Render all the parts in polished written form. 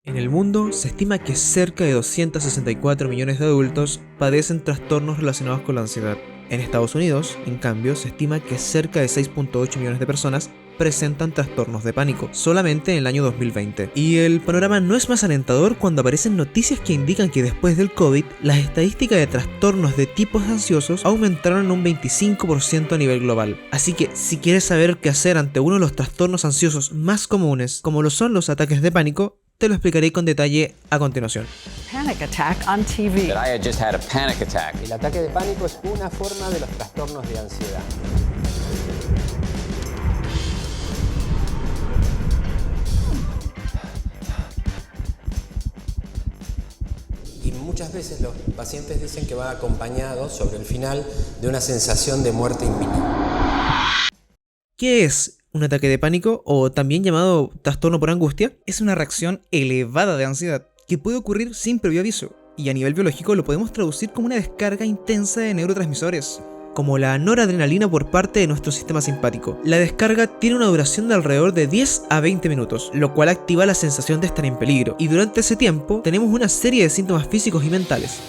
En el mundo, se estima que cerca de 264 millones de adultos padecen trastornos relacionados con la ansiedad. En Estados Unidos, en cambio, se estima que cerca de 6.8 millones de personas presentan trastornos de pánico, solamente en el año 2020. Y el panorama no es más alentador cuando aparecen noticias que indican que después del COVID, las estadísticas de trastornos de tipos ansiosos aumentaron en un 25% a nivel global. Así que, si quieres saber qué hacer ante uno de los trastornos ansiosos más comunes, como lo son los ataques de pánico, te lo explicaré con detalle a continuación. Panic attack on TV. That I had just had a panic attack. El ataque de pánico es una forma de los trastornos de ansiedad. Y muchas veces los pacientes dicen que va acompañado sobre el final de una sensación de muerte inminente. ¿Qué es un ataque de pánico, o también llamado trastorno por angustia? Es una reacción elevada de ansiedad que puede ocurrir sin previo aviso, y a nivel biológico lo podemos traducir como una descarga intensa de neurotransmisores, como la noradrenalina por parte de nuestro sistema simpático. La descarga tiene una duración de alrededor de 10 a 20 minutos, lo cual activa la sensación de estar en peligro, y durante ese tiempo tenemos una serie de síntomas físicos y mentales.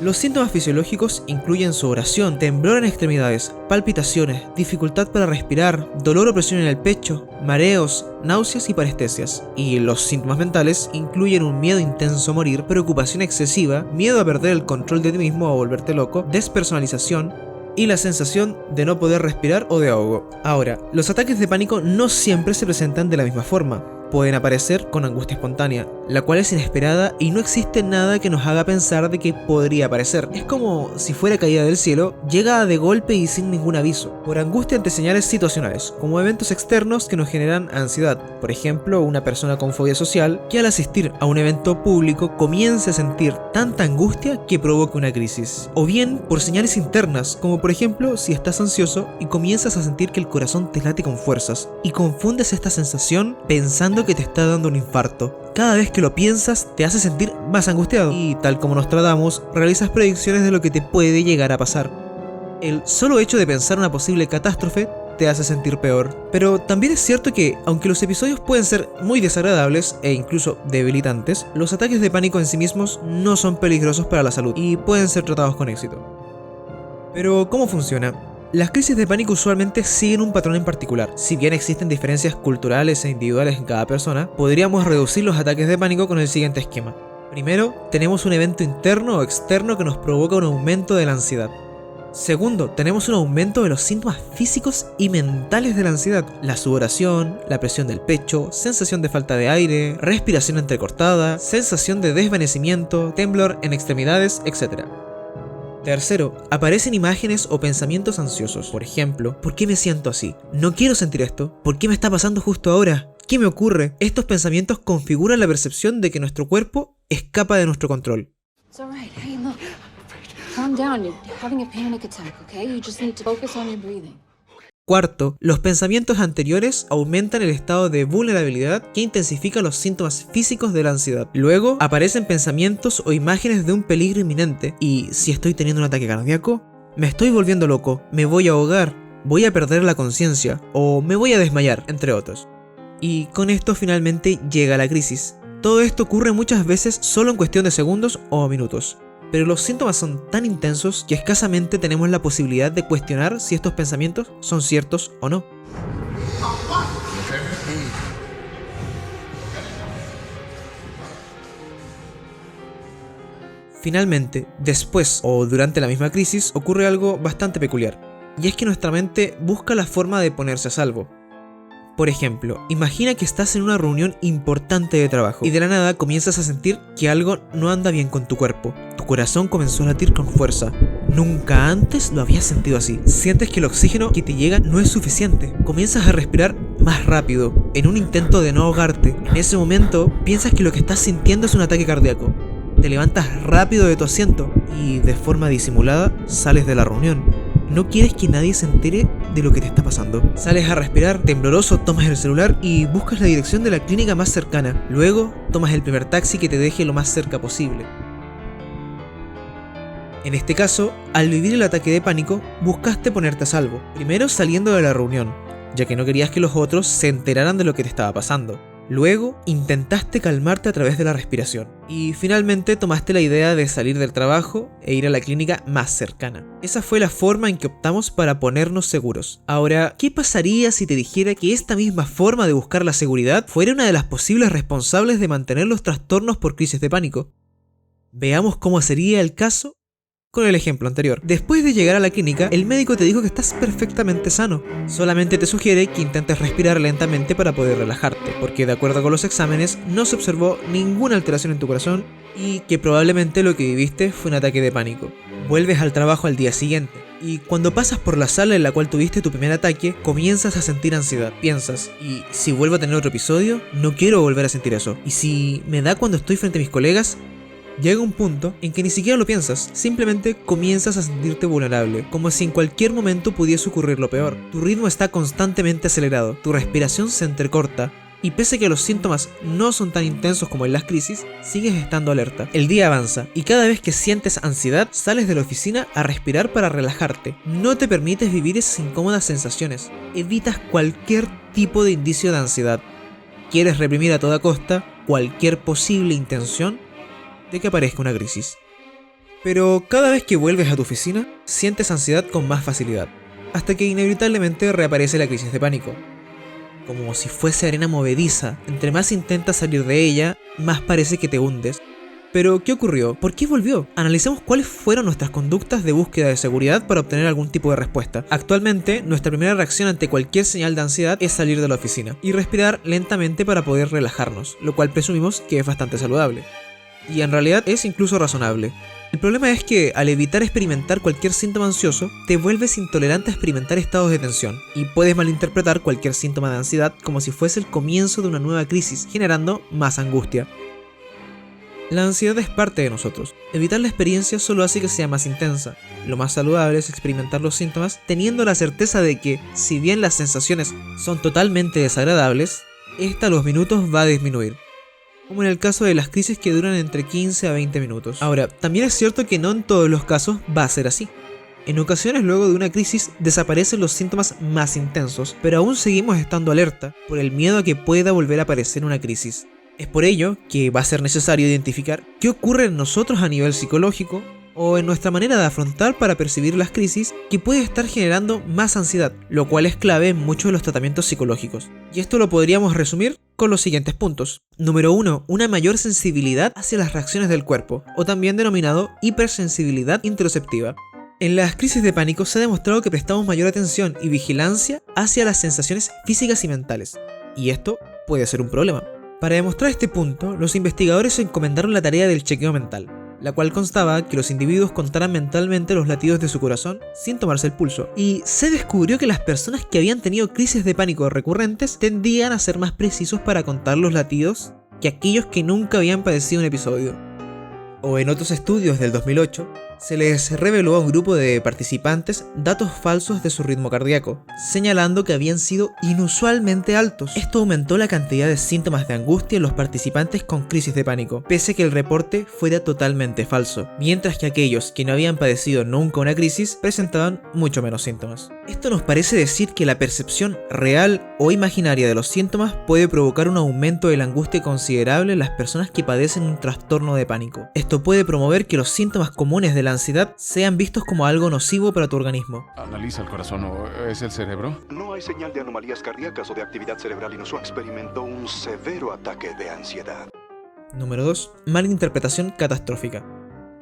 Los síntomas fisiológicos incluyen sudoración, temblor en extremidades, palpitaciones, dificultad para respirar, dolor o presión en el pecho, mareos, náuseas y parestesias. Y los síntomas mentales incluyen un miedo intenso a morir, preocupación excesiva, miedo a perder el control de ti mismo o a volverte loco, despersonalización y la sensación de no poder respirar o de ahogo. Ahora, los ataques de pánico no siempre se presentan de la misma forma. Pueden aparecer con angustia espontánea, la cual es inesperada y no existe nada que nos haga pensar de que podría aparecer. Es como si fuera caída del cielo, llega de golpe y sin ningún aviso. Por angustia ante señales situacionales, como eventos externos que nos generan ansiedad. Por ejemplo, una persona con fobia social que al asistir a un evento público comience a sentir tanta angustia que provoque una crisis. O bien por señales internas, como por ejemplo si estás ansioso y comienzas a sentir que el corazón te late con fuerzas y confundes esta sensación pensando que te está dando un infarto. Cada vez que lo piensas te hace sentir más angustiado y, tal como Nostradamus, realizas predicciones de lo que te puede llegar a pasar. El solo hecho de pensar una posible catástrofe te hace sentir peor. Pero también es cierto que, aunque los episodios pueden ser muy desagradables e incluso debilitantes, los ataques de pánico en sí mismos no son peligrosos para la salud y pueden ser tratados con éxito. Pero, ¿cómo funciona? Las crisis de pánico usualmente siguen un patrón en particular. Si bien existen diferencias culturales e individuales en cada persona, podríamos reducir los ataques de pánico con el siguiente esquema. Primero, tenemos un evento interno o externo que nos provoca un aumento de la ansiedad. Segundo, tenemos un aumento de los síntomas físicos y mentales de la ansiedad. La sudoración, la presión del pecho, sensación de falta de aire, respiración entrecortada, sensación de desvanecimiento, temblor en extremidades, etc. Tercero, aparecen imágenes o pensamientos ansiosos. Por ejemplo, ¿por qué me siento así? No quiero sentir esto. ¿Por qué me está pasando justo ahora? ¿Qué me ocurre? Estos pensamientos configuran la percepción de que nuestro cuerpo escapa de nuestro control. It's all right. Hey, look. Calm down. You're having a panic attack, okay? You just need to focus on your breathing. Cuarto, los pensamientos anteriores aumentan el estado de vulnerabilidad que intensifica los síntomas físicos de la ansiedad. Luego, aparecen pensamientos o imágenes de un peligro inminente y, si estoy teniendo un ataque cardíaco, me estoy volviendo loco, me voy a ahogar, voy a perder la conciencia o me voy a desmayar, entre otros. Y con esto finalmente llega la crisis. Todo esto ocurre muchas veces solo en cuestión de segundos o minutos. Pero los síntomas son tan intensos que escasamente tenemos la posibilidad de cuestionar si estos pensamientos son ciertos o no. Finalmente, después o durante la misma crisis ocurre algo bastante peculiar, y es que nuestra mente busca la forma de ponerse a salvo. Por ejemplo, imagina que estás en una reunión importante de trabajo y de la nada comienzas a sentir que algo no anda bien con tu cuerpo. Tu corazón comenzó a latir con fuerza. Nunca antes lo habías sentido así. Sientes que el oxígeno que te llega no es suficiente. Comienzas a respirar más rápido, en un intento de no ahogarte. En ese momento, piensas que lo que estás sintiendo es un ataque cardíaco. Te levantas rápido de tu asiento y, de forma disimulada, sales de la reunión. No quieres que nadie se entere de lo que te está pasando. Sales a respirar, tembloroso, tomas el celular y buscas la dirección de la clínica más cercana. Luego, tomas el primer taxi que te deje lo más cerca posible. En este caso, al vivir el ataque de pánico, buscaste ponerte a salvo. Primero saliendo de la reunión, ya que no querías que los otros se enteraran de lo que te estaba pasando. Luego, intentaste calmarte a través de la respiración. Y finalmente tomaste la idea de salir del trabajo e ir a la clínica más cercana. Esa fue la forma en que optamos para ponernos seguros. Ahora, ¿qué pasaría si te dijera que esta misma forma de buscar la seguridad fuera una de las posibles responsables de mantener los trastornos por crisis de pánico? Veamos cómo sería el caso con el ejemplo anterior. Después de llegar a la clínica, el médico te dijo que estás perfectamente sano. Solamente te sugiere que intentes respirar lentamente para poder relajarte, porque de acuerdo con los exámenes no se observó ninguna alteración en tu corazón y que probablemente lo que viviste fue un ataque de pánico. Vuelves al trabajo al día siguiente y cuando pasas por la sala en la cual tuviste tu primer ataque, comienzas a sentir ansiedad. Piensas, ¿y si vuelvo a tener otro episodio? No quiero volver a sentir eso. ¿Y si me da cuando estoy frente a mis colegas? Llega un punto en que ni siquiera lo piensas, simplemente comienzas a sentirte vulnerable, como si en cualquier momento pudiese ocurrir lo peor. Tu ritmo está constantemente acelerado, tu respiración se entrecorta, y pese a que los síntomas no son tan intensos como en las crisis, sigues estando alerta. El día avanza, y cada vez que sientes ansiedad, sales de la oficina a respirar para relajarte. No te permites vivir esas incómodas sensaciones, evitas cualquier tipo de indicio de ansiedad. Quieres reprimir a toda costa cualquier posible intención de que aparezca una crisis. Pero cada vez que vuelves a tu oficina, sientes ansiedad con más facilidad, hasta que inevitablemente reaparece la crisis de pánico. Como si fuese arena movediza, entre más intentas salir de ella, más parece que te hundes. Pero, ¿qué ocurrió? ¿Por qué volvió? Analicemos cuáles fueron nuestras conductas de búsqueda de seguridad para obtener algún tipo de respuesta. Actualmente, nuestra primera reacción ante cualquier señal de ansiedad es salir de la oficina y respirar lentamente para poder relajarnos, lo cual presumimos que es bastante saludable. Y en realidad es incluso razonable. El problema es que al evitar experimentar cualquier síntoma ansioso, te vuelves intolerante a experimentar estados de tensión y puedes malinterpretar cualquier síntoma de ansiedad como si fuese el comienzo de una nueva crisis, generando más angustia. La ansiedad es parte de nosotros. Evitar la experiencia solo hace que sea más intensa. Lo más saludable es experimentar los síntomas teniendo la certeza de que, si bien las sensaciones son totalmente desagradables, esta a los minutos va a disminuir, como en el caso de las crisis que duran entre 15 a 20 minutos. Ahora, también es cierto que no en todos los casos va a ser así. En ocasiones luego de una crisis desaparecen los síntomas más intensos, pero aún seguimos estando alerta por el miedo a que pueda volver a aparecer una crisis. Es por ello que va a ser necesario identificar qué ocurre en nosotros a nivel psicológico o en nuestra manera de afrontar para percibir las crisis que puede estar generando más ansiedad, lo cual es clave en muchos de los tratamientos psicológicos. Y esto lo podríamos resumir con los siguientes puntos. Número 1. Una mayor sensibilidad hacia las reacciones del cuerpo, o también denominado hipersensibilidad interoceptiva. En las crisis de pánico se ha demostrado que prestamos mayor atención y vigilancia hacia las sensaciones físicas y mentales, y esto puede ser un problema. Para demostrar este punto, los investigadores se encomendaron la tarea del chequeo mental, la cual constaba que los individuos contaran mentalmente los latidos de su corazón sin tomarse el pulso, y se descubrió que las personas que habían tenido crisis de pánico recurrentes tendían a ser más precisos para contar los latidos que aquellos que nunca habían padecido un episodio. O en otros estudios del 2008, se les reveló a un grupo de participantes datos falsos de su ritmo cardíaco, señalando que habían sido inusualmente altos. Esto aumentó la cantidad de síntomas de angustia en los participantes con crisis de pánico, pese a que el reporte fuera totalmente falso, mientras que aquellos que no habían padecido nunca una crisis presentaban mucho menos síntomas. Esto nos parece decir que la percepción real o imaginaria de los síntomas puede provocar un aumento de la angustia considerable en las personas que padecen un trastorno de pánico. Esto puede promover que los síntomas comunes de la ansiedad sean vistos como algo nocivo para tu organismo. ¿Analiza el corazón o es el cerebro? No hay señal de anomalías cardíacas o de actividad cerebral inusual. Experimentó un severo ataque de ansiedad. Número 2. Malinterpretación catastrófica.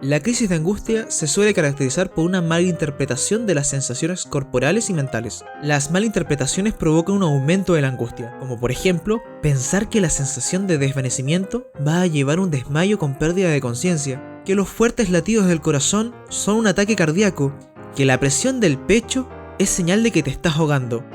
La crisis de angustia se suele caracterizar por una malinterpretación de las sensaciones corporales y mentales. Las malinterpretaciones provocan un aumento de la angustia, como por ejemplo, pensar que la sensación de desvanecimiento va a llevar a un desmayo con pérdida de conciencia, que los fuertes latidos del corazón son un ataque cardíaco, que la presión del pecho es señal de que te estás ahogando.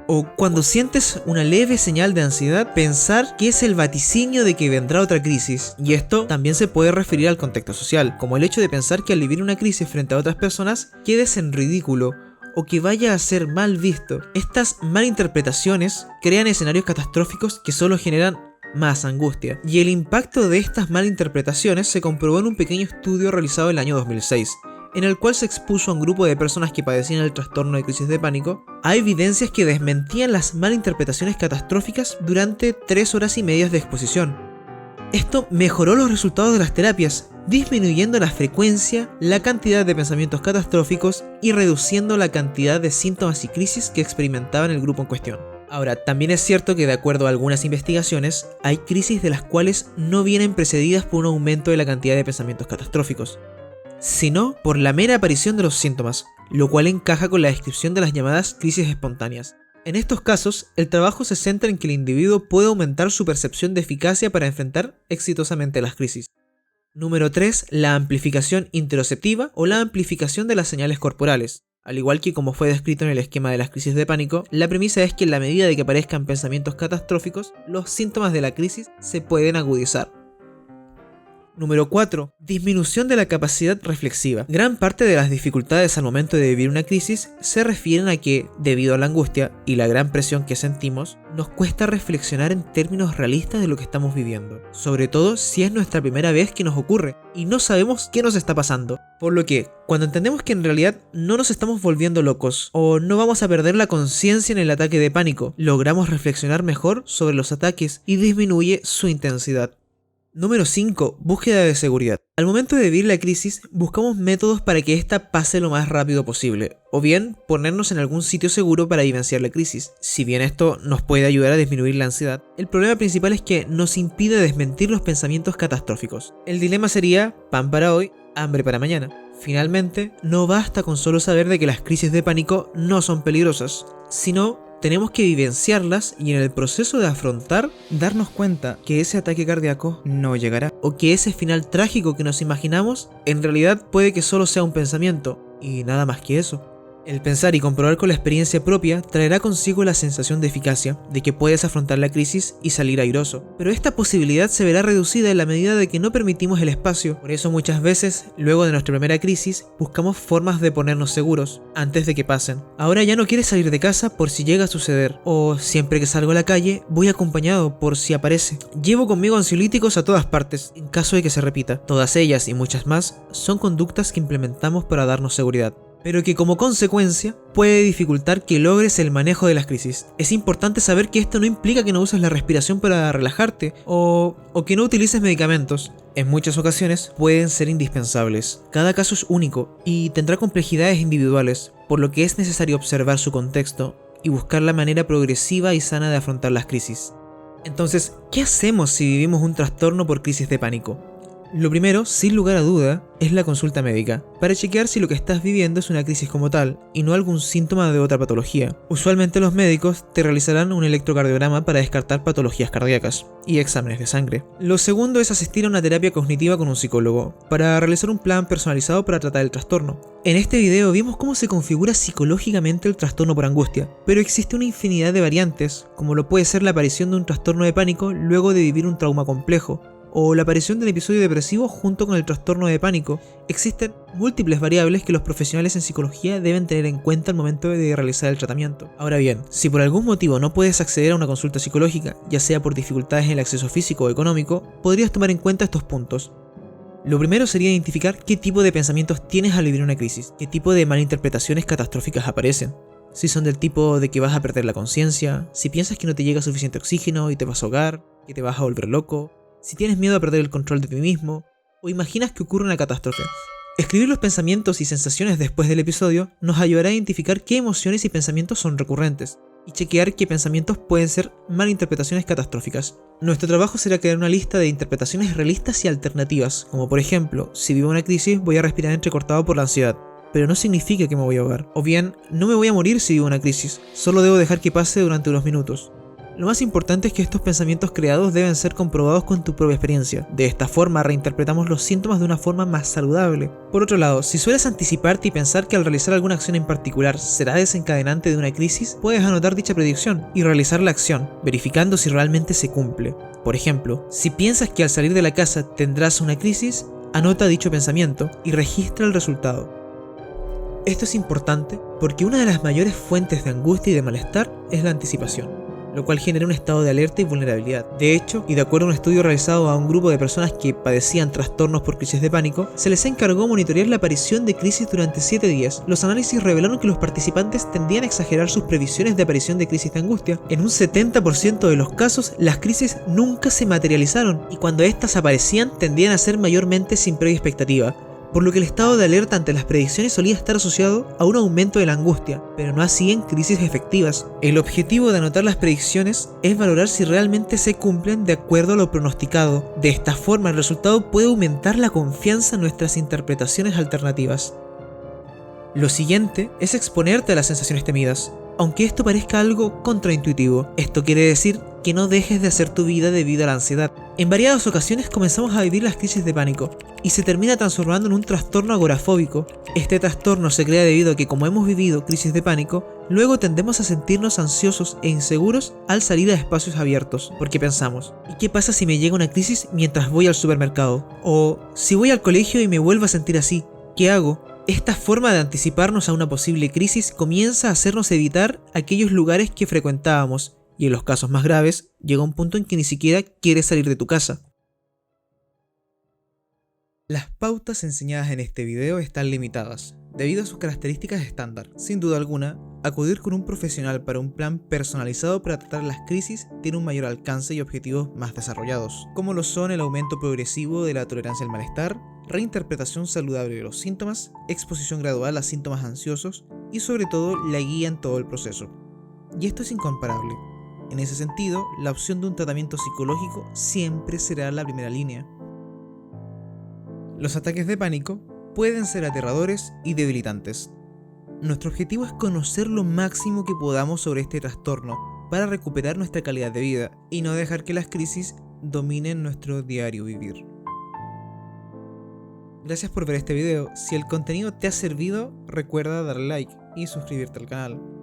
O cuando sientes una leve señal de ansiedad, pensar que es el vaticinio de que vendrá otra crisis. Y esto también se puede referir al contexto social, como el hecho de pensar que al vivir una crisis frente a otras personas, quedes en ridículo o que vaya a ser mal visto. Estas malinterpretaciones crean escenarios catastróficos que solo generan más angustia. Y el impacto de estas malinterpretaciones se comprobó en un pequeño estudio realizado en el año 2006, en el cual se expuso a un grupo de personas que padecían el trastorno de crisis de pánico, hay evidencias que desmentían las malinterpretaciones catastróficas durante 3 horas y media de exposición. Esto mejoró los resultados de las terapias, disminuyendo la frecuencia, la cantidad de pensamientos catastróficos y reduciendo la cantidad de síntomas y crisis que experimentaban el grupo en cuestión. Ahora, también es cierto que de acuerdo a algunas investigaciones, hay crisis de las cuales no vienen precedidas por un aumento de la cantidad de pensamientos catastróficos, sino por la mera aparición de los síntomas, lo cual encaja con la descripción de las llamadas crisis espontáneas. En estos casos, el trabajo se centra en que el individuo puede aumentar su percepción de eficacia para enfrentar exitosamente las crisis. Número 3. La amplificación interoceptiva o la amplificación de las señales corporales. Al igual que como fue descrito en el esquema de las crisis de pánico, la premisa es que en la medida de que aparezcan pensamientos catastróficos, los síntomas de la crisis se pueden agudizar. Número 4. Disminución de la capacidad reflexiva. Gran parte de las dificultades al momento de vivir una crisis se refieren a que, debido a la angustia y la gran presión que sentimos, nos cuesta reflexionar en términos realistas de lo que estamos viviendo. Sobre todo si es nuestra primera vez que nos ocurre y no sabemos qué nos está pasando. Por lo que, cuando entendemos que en realidad no nos estamos volviendo locos o no vamos a perder la conciencia en el ataque de pánico, logramos reflexionar mejor sobre los ataques y disminuye su intensidad. Número 5. Búsqueda de seguridad. Al momento de vivir la crisis, buscamos métodos para que ésta pase lo más rápido posible, o bien ponernos en algún sitio seguro para vivenciar la crisis. Si bien esto nos puede ayudar a disminuir la ansiedad, el problema principal es que nos impide desmentir los pensamientos catastróficos. El dilema sería pan para hoy, hambre para mañana. Finalmente, no basta con solo saber de que las crisis de pánico no son peligrosas, sino tenemos que vivenciarlas y en el proceso de afrontar, darnos cuenta que ese ataque cardíaco no llegará, o que ese final trágico que nos imaginamos, en realidad puede que solo sea un pensamiento, y nada más que eso. El pensar y comprobar con la experiencia propia traerá consigo la sensación de eficacia, de que puedes afrontar la crisis y salir airoso. Pero esta posibilidad se verá reducida en la medida de que no permitimos el espacio. Por eso muchas veces, luego de nuestra primera crisis, buscamos formas de ponernos seguros, antes de que pasen. Ahora ya no quieres salir de casa por si llega a suceder, o siempre que salgo a la calle, voy acompañado por si aparece. Llevo conmigo ansiolíticos a todas partes, en caso de que se repita. Todas ellas y muchas más son conductas que implementamos para darnos seguridad, pero que como consecuencia puede dificultar que logres el manejo de las crisis. Es importante saber que esto no implica que no uses la respiración para relajarte o que no utilices medicamentos. En muchas ocasiones pueden ser indispensables. Cada caso es único y tendrá complejidades individuales, por lo que es necesario observar su contexto y buscar la manera progresiva y sana de afrontar las crisis. Entonces, ¿qué hacemos si vivimos un trastorno por crisis de pánico? Lo primero, sin lugar a duda, es la consulta médica, para chequear si lo que estás viviendo es una crisis como tal, y no algún síntoma de otra patología. Usualmente los médicos te realizarán un electrocardiograma para descartar patologías cardíacas, y exámenes de sangre. Lo segundo es asistir a una terapia cognitiva con un psicólogo, para realizar un plan personalizado para tratar el trastorno. En este video vimos cómo se configura psicológicamente el trastorno por angustia, pero existe una infinidad de variantes, como lo puede ser la aparición de un trastorno de pánico luego de vivir un trauma complejo, o la aparición del episodio depresivo junto con el trastorno de pánico. Existen múltiples variables que los profesionales en psicología deben tener en cuenta al momento de realizar el tratamiento. Ahora bien, si por algún motivo no puedes acceder a una consulta psicológica, ya sea por dificultades en el acceso físico o económico, podrías tomar en cuenta estos puntos. Lo primero sería identificar qué tipo de pensamientos tienes al vivir una crisis, qué tipo de malinterpretaciones catastróficas aparecen. Si son del tipo de que vas a perder la conciencia, si piensas que no te llega suficiente oxígeno y te vas a ahogar, que te vas a volver loco, si tienes miedo a perder el control de ti mismo, o imaginas que ocurre una catástrofe. Escribir los pensamientos y sensaciones después del episodio nos ayudará a identificar qué emociones y pensamientos son recurrentes, y chequear qué pensamientos pueden ser malinterpretaciones catastróficas. Nuestro trabajo será crear una lista de interpretaciones realistas y alternativas, como por ejemplo, si vivo una crisis voy a respirar entrecortado por la ansiedad, pero no significa que me voy a ahogar. O bien, no me voy a morir si vivo una crisis, solo debo dejar que pase durante unos minutos. Lo más importante es que estos pensamientos creados deben ser comprobados con tu propia experiencia. De esta forma reinterpretamos los síntomas de una forma más saludable. Por otro lado, si sueles anticiparte y pensar que al realizar alguna acción en particular será desencadenante de una crisis, puedes anotar dicha predicción y realizar la acción, verificando si realmente se cumple. Por ejemplo, si piensas que al salir de la casa tendrás una crisis, anota dicho pensamiento y registra el resultado. Esto es importante porque una de las mayores fuentes de angustia y de malestar es la anticipación. lo cual genera un estado de alerta y vulnerabilidad. De hecho, y de acuerdo a un estudio realizado a un grupo de personas que padecían trastornos por crisis de pánico, se les encargó monitorear la aparición de crisis durante 7 días. Los análisis revelaron que los participantes tendían a exagerar sus previsiones de aparición de crisis de angustia. En un 70% de los casos, las crisis nunca se materializaron, y cuando estas aparecían tendían a ser mayormente sin previa expectativa, por lo que el estado de alerta ante las predicciones solía estar asociado a un aumento de la angustia, pero no así en crisis efectivas. El objetivo de anotar las predicciones es valorar si realmente se cumplen de acuerdo a lo pronosticado. De esta forma, el resultado puede aumentar la confianza en nuestras interpretaciones alternativas. Lo siguiente es exponerte a las sensaciones temidas, aunque esto parezca algo contraintuitivo. Esto quiere decir que no dejes de hacer tu vida debido a la ansiedad. En variadas ocasiones comenzamos a vivir las crisis de pánico y se termina transformando en un trastorno agorafóbico. Este trastorno se crea debido a que, como hemos vivido crisis de pánico, luego tendemos a sentirnos ansiosos e inseguros al salir a espacios abiertos, porque pensamos: ¿y qué pasa si me llega una crisis mientras voy al supermercado? O si voy al colegio y me vuelvo a sentir así, ¿qué hago? Esta forma de anticiparnos a una posible crisis comienza a hacernos evitar aquellos lugares que frecuentábamos, y en los casos más graves, llega un punto en que ni siquiera quieres salir de tu casa. Las pautas enseñadas en este video están limitadas, debido a sus características estándar. Sin duda alguna, acudir con un profesional para un plan personalizado para tratar las crisis tiene un mayor alcance y objetivos más desarrollados, como lo son el aumento progresivo de la tolerancia al malestar, reinterpretación saludable de los síntomas, exposición gradual a síntomas ansiosos y sobre todo la guía en todo el proceso. Y esto es incomparable. En ese sentido, la opción de un tratamiento psicológico siempre será la primera línea. Los ataques de pánico pueden ser aterradores y debilitantes. Nuestro objetivo es conocer lo máximo que podamos sobre este trastorno para recuperar nuestra calidad de vida y no dejar que las crisis dominen nuestro diario vivir. Gracias por ver este video. Si el contenido te ha servido, recuerda darle like y suscribirte al canal.